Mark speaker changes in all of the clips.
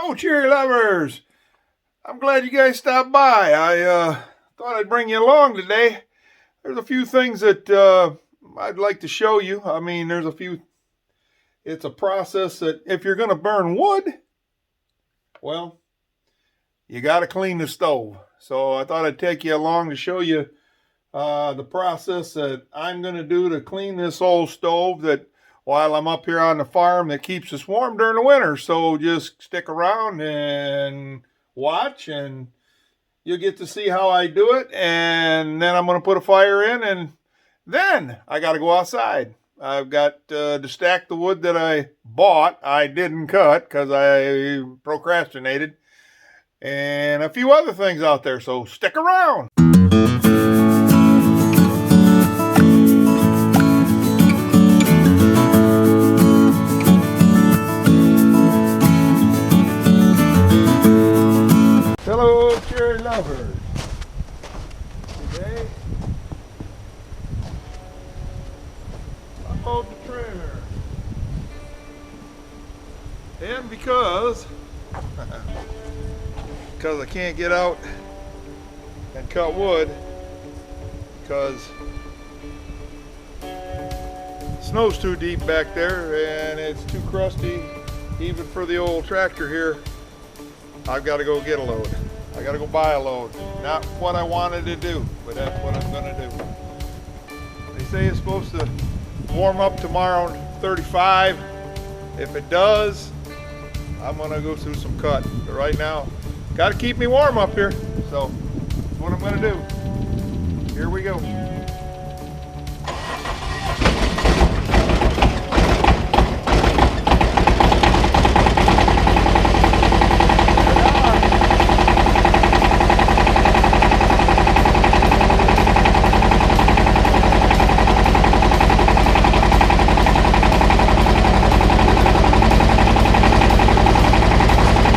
Speaker 1: Hello, cherry lovers. I'm glad you guys stopped by. I thought I'd bring you along today. There's a few things that I'd like to show you. I mean, it's a process that if you're going to burn wood, well, you got to clean the stove. So I thought I'd take you along to show you the process that I'm going to do to clean this old stove that while I'm up here on the farm that keeps us warm during the winter. So just stick around and watch and you'll get to see how I do it. And then I'm going to put a fire in and then I got to go outside. I've got to stack the wood that I bought. I didn't cut because I procrastinated. And a few other things out there. So stick around. Hello, cherry lovers. Today, I load the trailer. And because I can't get out and cut wood because snow's too deep back there and it's too crusty even for the old tractor here. I've got to go get a load. I got to go buy a load. Not what I wanted to do, but that's what I'm going to do. They say it's supposed to warm up tomorrow 35. If it does, I'm going to go through some cut. But right now, got to keep me warm up here. So that's what I'm going to do. Here we go.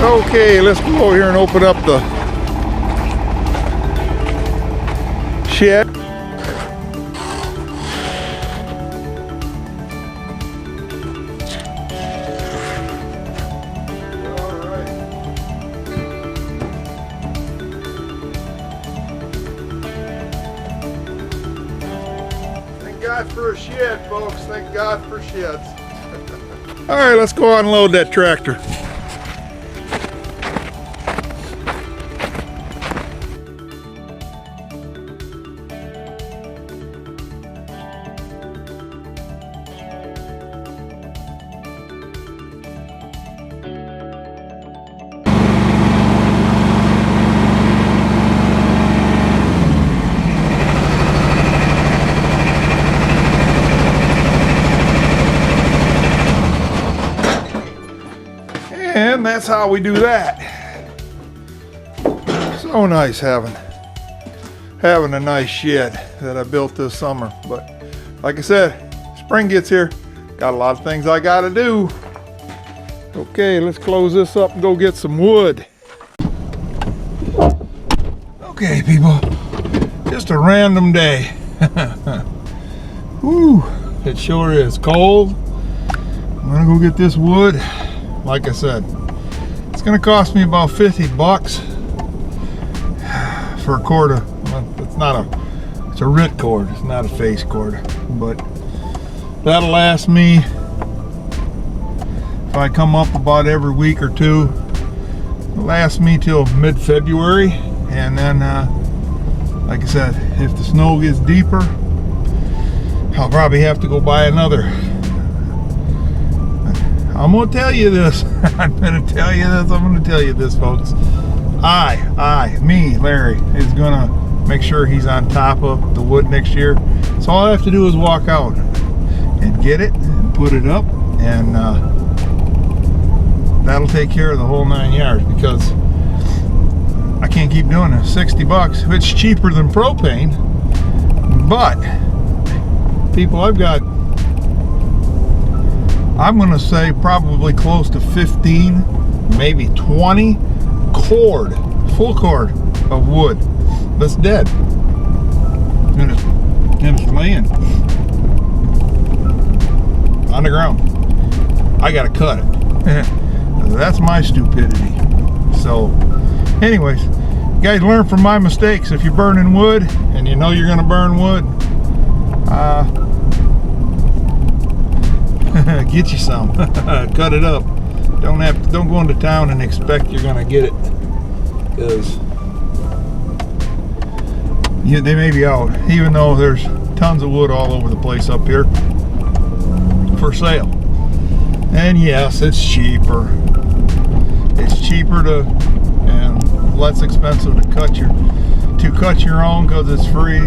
Speaker 1: Okay, let's go over here and open up the shed. Alright. Thank God for a shed, folks. Thank God for sheds. Alright, let's go unload that tractor. And that's how we do that. So nice having a nice shed that I built this summer. But like I said, spring gets here. Got a lot of things I gotta do. Okay, let's close this up and go get some wood. Okay, people, just a random day. Whew, it sure is cold. I'm gonna go get this wood. Like I said, it's gonna cost me about 50 bucks for a cord of, it's a RIT cord, it's not a face cord, but that'll last me if I come up about every week or two. It'll last me till mid-February, and then like I said, if the snow gets deeper, I'll probably have to go buy another. I'm gonna tell you this. I'm gonna tell you this, folks. Me, Larry, is gonna make sure he's on top of the wood next year. So all I have to do is walk out and get it and put it up, and that'll take care of the whole 9 yards, because I can't keep doing it. 60 bucks, it's cheaper than propane, but people, I'm going to say probably close to 15, maybe 20 full cord of wood that's dead. And it's laying on the ground. I got to cut it. That's my stupidity. So anyways, you guys learn from my mistakes. If you're burning wood and you know you're going to burn wood, get you some. Cut it up. Don't go into town and expect you're going to get it, because they may be out, even though there's tons of wood all over the place up here for sale. And yes, it's cheaper. It's cheaper and less expensive to cut your own, because it's free.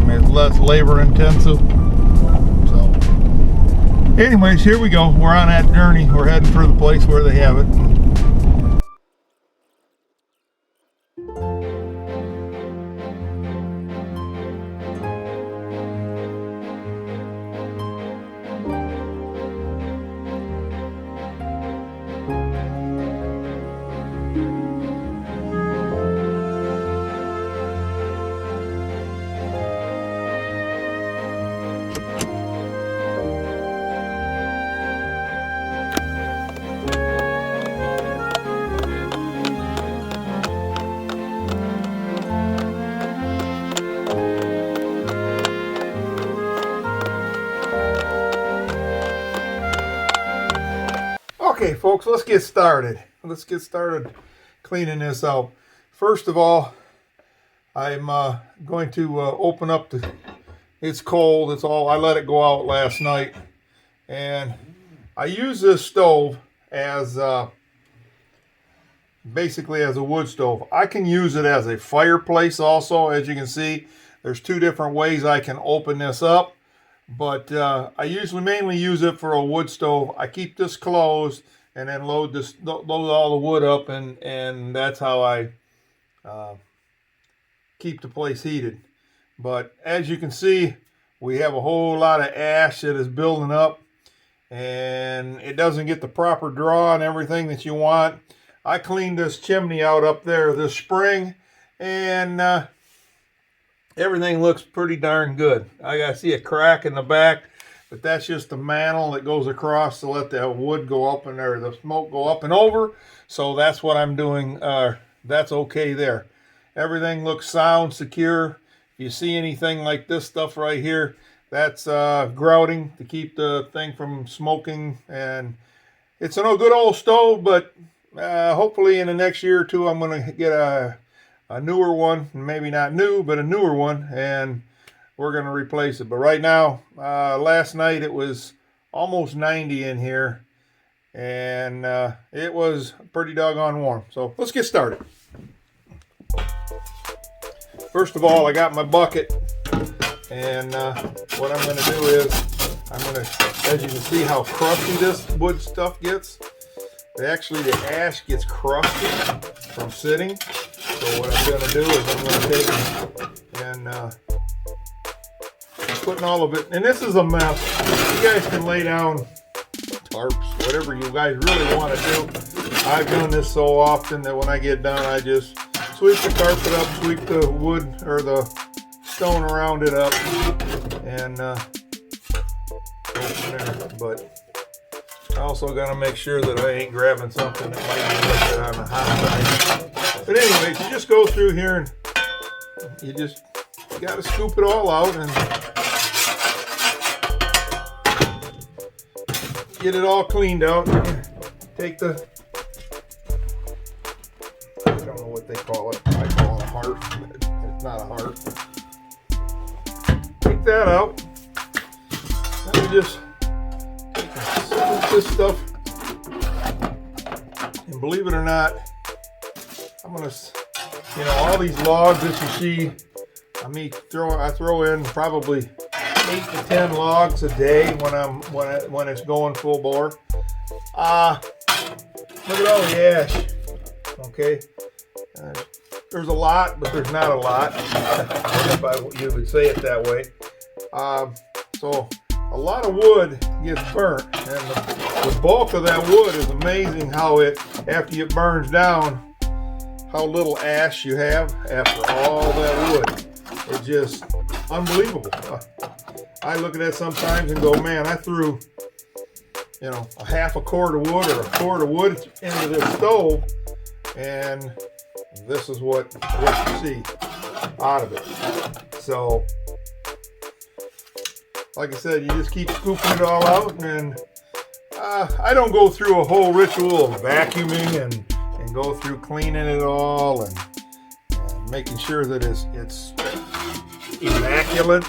Speaker 1: It's less labor intensive. So anyways, here we go. We're on that journey. We're heading for the place where they have it. Okay, folks, let's get started. Let's get started cleaning this out. First of all, I'm going to open up the. It's cold. It's all. I let it go out last night, and I use this stove as basically as a wood stove. I can use it as a fireplace also. As you can see, there's two different ways I can open this up. But I usually mainly use it for a wood stove. I keep this closed and then load all the wood up, and that's how I keep the place heated. But as you can see, we have a whole lot of ash that is building up, and it doesn't get the proper draw and everything that you want. I cleaned this chimney out up there this spring, and everything looks pretty darn good. I see a crack in the back, but that's just the mantle that goes across to let the wood go up in there, the smoke go up and over. So that's what I'm doing. That's okay there. Everything looks sound, secure. If you see anything like this stuff right here, that's grouting to keep the thing from smoking. And it's a good old stove, but hopefully in the next year or two, I'm going to get a newer one, maybe not new, but a newer one, and we're going to replace it. But right now, last night it was almost 90 in here, and it was pretty doggone warm. So let's get started. First of all, I got my bucket, and what I'm going to do is I'm going to, as you can see how crusty this wood stuff gets, actually the ash gets crusty from sitting. So what I'm going to do is I'm going to take it and putting all of it, and this is a mess. You guys can lay down tarps, whatever you guys really want to do. I've done this so often that when I get done, I just sweep the carpet up, sweep the wood or the stone around it up, and go from there. But I also got to make sure that I ain't grabbing something that might be lifted on the hot side. But anyways, you just go through here and you got to scoop it all out and get it all cleaned out. Take the, I don't know what they call it. I call it a heart. It's not a heart. Take that out. Now you just take this stuff, and believe it or not, I'm gonna, all these logs that you see, I throw in probably 8 to 10 logs a day when it's going full bore. Look at all the ash. Okay, there's a lot, but there's not a lot. If you would say it that way. So a lot of wood gets burnt, and the bulk of that wood is amazing how after it burns down, how little ash you have after all that wood. It's just unbelievable. I look at that sometimes and go, man, I threw, a half a cord of wood or a cord of wood into this stove, and this is what you see out of it. So, like I said, you just keep scooping it all out, and I don't go through a whole ritual of vacuuming and go through cleaning it all and making sure that it's immaculate,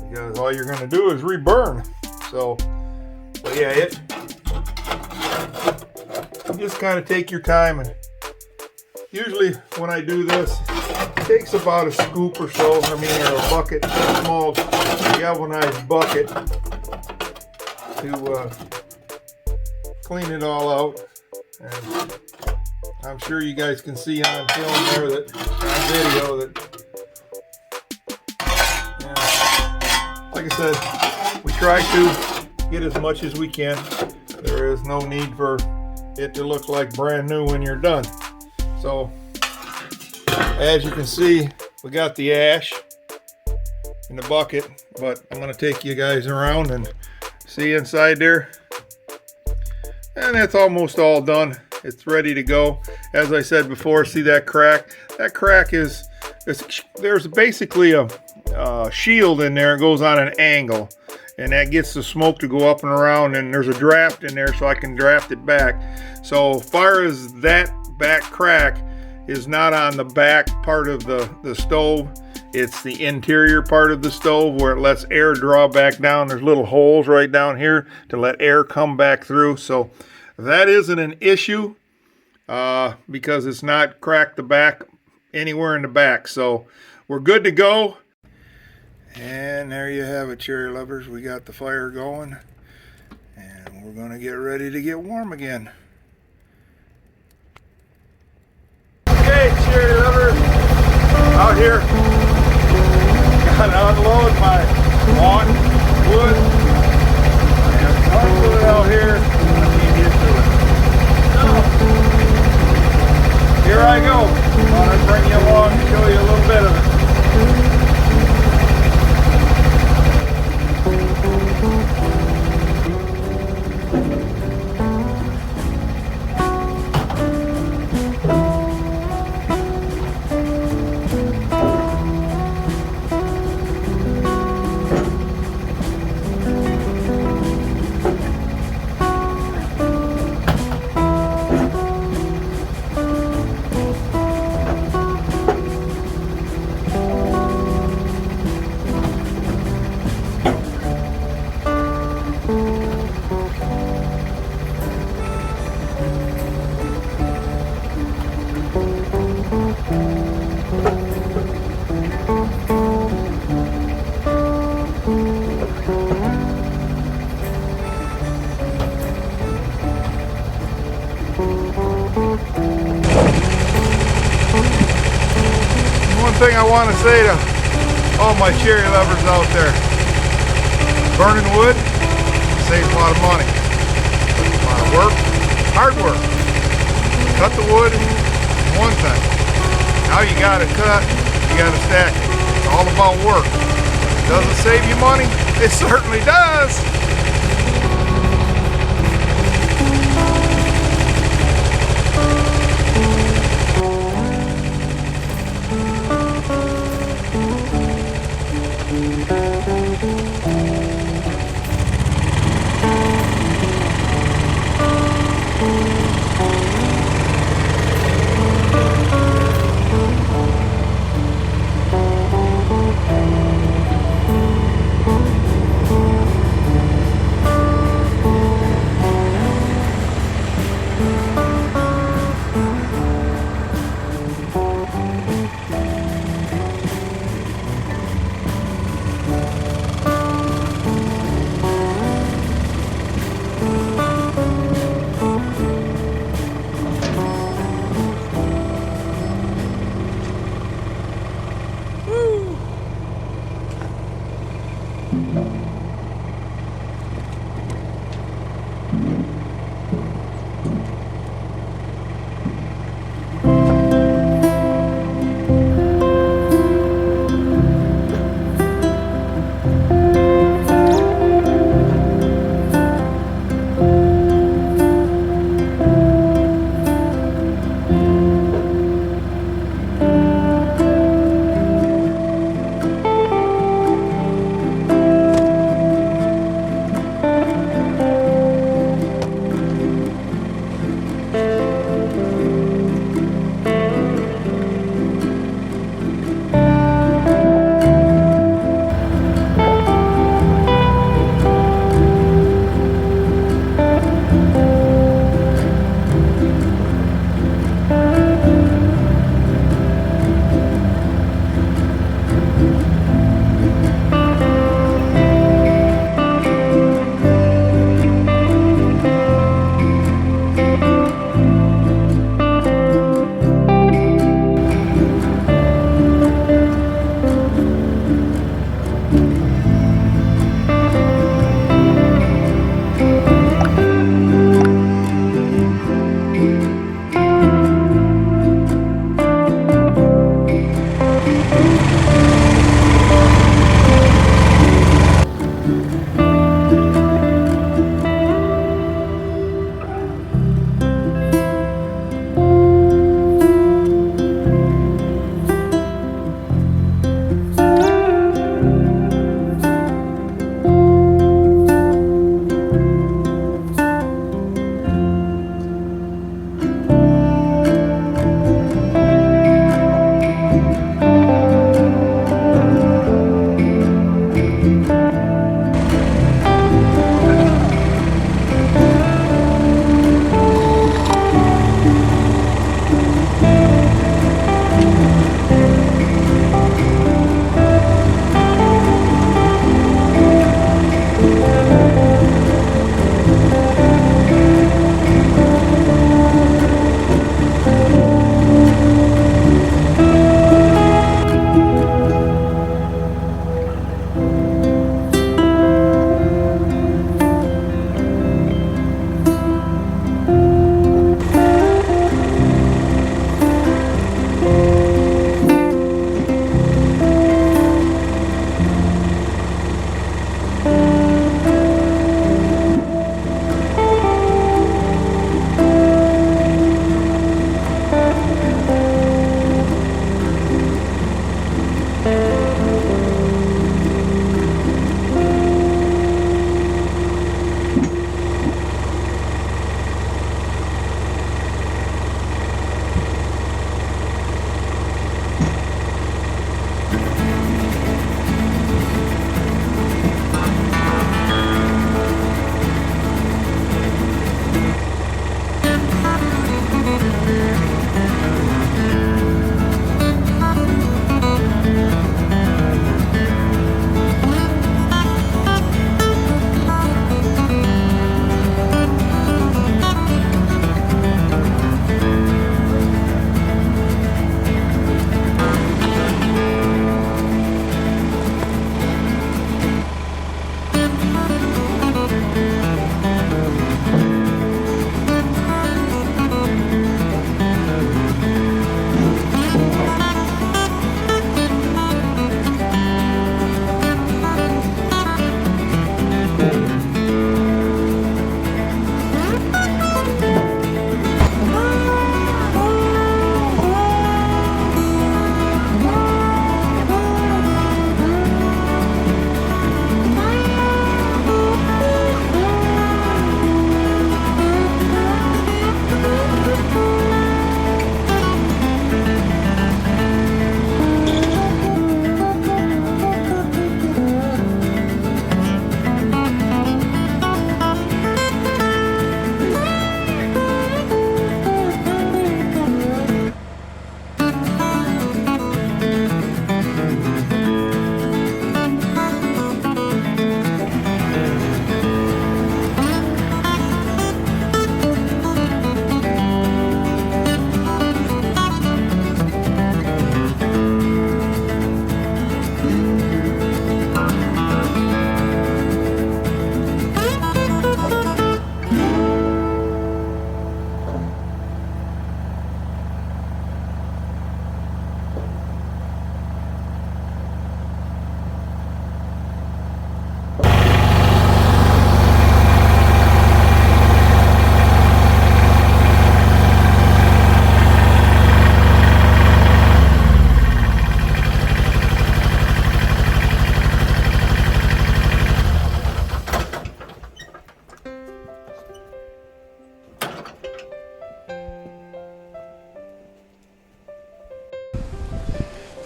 Speaker 1: because all you're going to do is reburn. So, but yeah, you just kind of take your time, and usually when I do this, it takes about a scoop or so, or a bucket, a small galvanized bucket to clean it all out. And I'm sure you guys can see on film there, that on video, that like I said, we try to get as much as we can. There is no need for it to look like brand new when you're done. So, as you can see, we got the ash in the bucket, but I'm going to take you guys around and see inside there. And that's almost all done. It's ready to go. As I said before, see that crack? That crack is, there's basically a shield in there. It goes on an angle, and that gets the smoke to go up and around, and there's a draft in there so I can draft it back. So far as that back crack is not on the back part of the stove, it's the interior part of the stove where it lets air draw back down. There's little holes right down here to let air come back through. So that isn't an issue because it's not cracked the back anywhere in the back. So we're good to go. And there you have it, cherry lovers. We got the fire going, and we're going to get ready to get warm again. Okay, cherry lovers, out here, gotta unload my log wood. I have tons of it out here. I need to get to it. So, here I go. Thought I'd bring you along and show you a little bit of it. Thing I want to say to all my cherry lovers out there: burning wood saves a lot of money. A lot of work, hard work. Cut the wood one thing. Now you got to cut, you got to stack it. It's all about work. Does it save you money? It certainly does.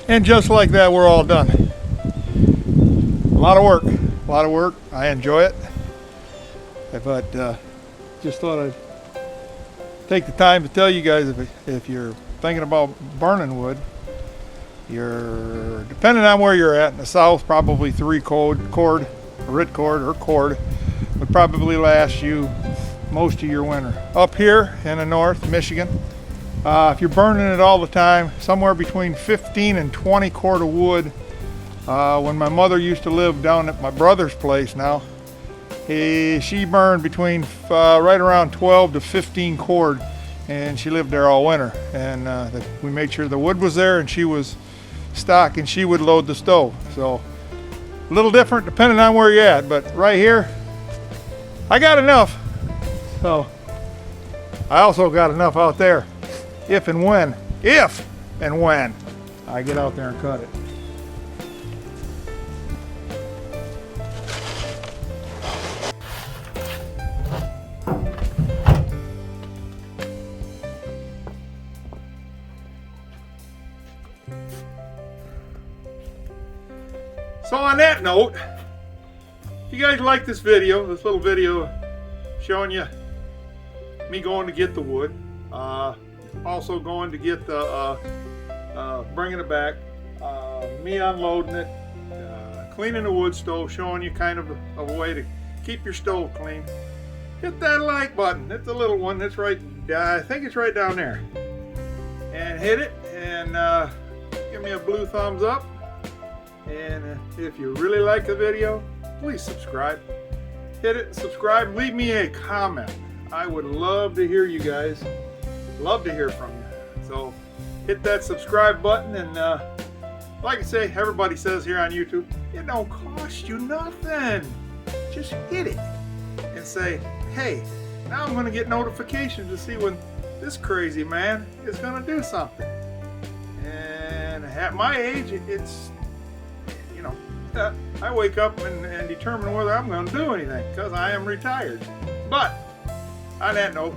Speaker 1: And just like that, we're all done. A lot of work, a lot of work. I enjoy it. But just thought I'd take the time to tell you guys, if you're thinking about burning wood, you're, depending on where you're at, in the south, probably 3-cord, ripcord or cord would probably last you most of your winter. Up here in the north, Michigan, if you're burning it all the time, somewhere between 15 and 20 cord of wood. When my mother used to live down at my brother's place now, she burned between right around 12 to 15 cord, and she lived there all winter. And we made sure the wood was there, and she was stocked, and she would load the stove. So a little different depending on where you're at, but right here, I got enough. So I also got enough out there if and when I get out there and cut it. So on that note, if you guys like this video, this little video showing you me going to get the wood, also going to get the bringing it back, me unloading it, cleaning the wood stove, showing you kind of a way to keep your stove clean, hit that like button. It's a little one. It's right, I think it's right down there, and hit it, and give me a blue thumbs up. And if you really like the video, please subscribe. Hit it, subscribe, leave me a comment. I would love to hear you guys. Love to hear from you. So hit that subscribe button, and like I say, everybody says here on YouTube, it don't cost you nothing. Just hit it and say, hey, now I'm going to get notifications to see when this crazy man is going to do something. And at my age, it's, I wake up and determine whether I'm going to do anything, because I am retired. But on that note,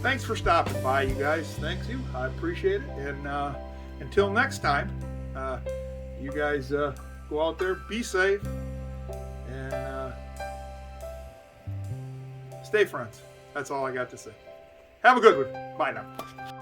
Speaker 1: thanks for stopping by, you guys. Thanks you. I appreciate it. And until next time, you guys go out there, be safe, and stay friends. That's all I got to say. Have a good one. Bye now.